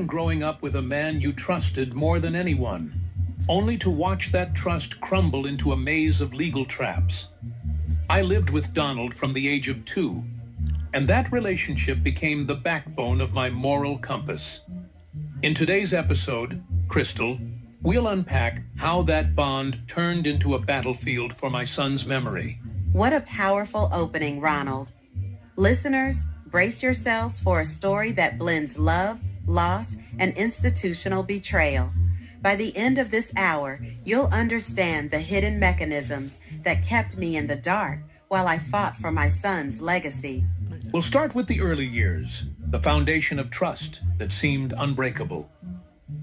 Growing up with a man you trusted more than anyone, only to watch that trust crumble into a maze of legal traps. I lived with Donald from the age of 2, and that relationship became the backbone of my moral compass. In today's episode, Crystal, we'll unpack how that bond turned into a battlefield for my son's memory. What a powerful opening, Ronald. Listeners, brace yourselves for a story that blends love, loss, and institutional betrayal. By the end of this hour, you'll understand the hidden mechanisms that kept me in the dark while I fought for my son's legacy. We'll start with the early years, the foundation of trust that seemed unbreakable.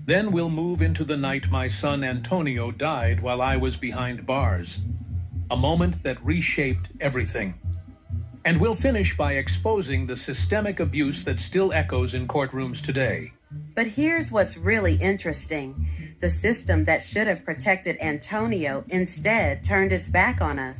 Then we'll move into the night my son Antonio died while I was behind bars, a moment that reshaped everything. And we'll finish by exposing the systemic abuse that still echoes in courtrooms today. But here's what's really interesting. The system that should have protected Antonio instead turned its back on us.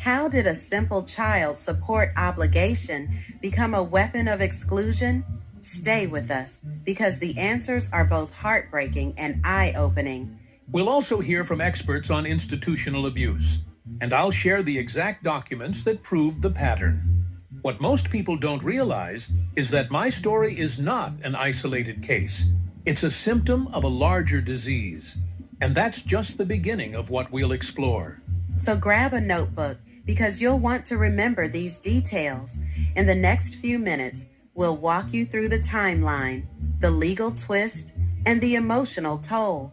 How did a simple child support obligation become a weapon of exclusion? Stay with us, because the answers are both heartbreaking and eye-opening. We'll also hear from experts on institutional abuse, and I'll share the exact documents that prove the pattern. What most people don't realize is that my story is not an isolated case. It's a symptom of a larger disease, and that's just the beginning of what we'll explore. So grab a notebook, because you'll want to remember these details. In the next few minutes, we'll walk you through the timeline, the legal twist, and the emotional toll.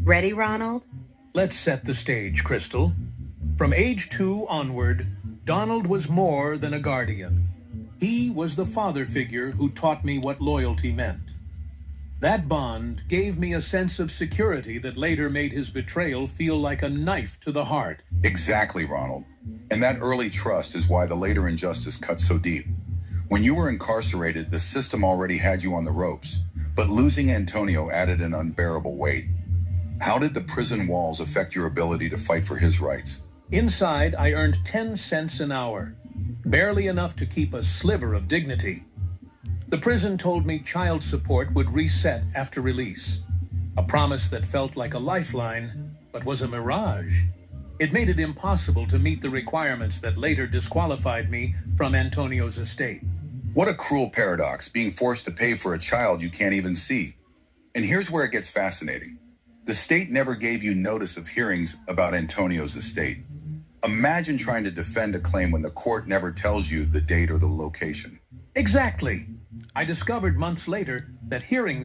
Ready, Ronald? Let's set the stage, Crystal. From age 2 onward, Donald was more than a guardian. He was the father figure who taught me what loyalty meant. That bond gave me a sense of security that later made his betrayal feel like a knife to the heart. Exactly, Ronald. And that early trust is why the later injustice cut so deep. When you were incarcerated, the system already had you on the ropes, but losing Antonio added an unbearable weight. How did the prison walls affect your ability to fight for his rights? Inside, I earned 10 cents an hour, barely enough to keep a sliver of dignity. The prison told me child support would reset after release, a promise that felt like a lifeline, but was a mirage. It made it impossible to meet the requirements that later disqualified me from Antonio's estate. What a cruel paradox, being forced to pay for a child you can't even see. And here's where it gets fascinating. The state never gave you notice of hearings about Antonio's estate. Imagine trying to defend a claim when the court never tells you the date or the location. Exactly. I discovered months later that hearings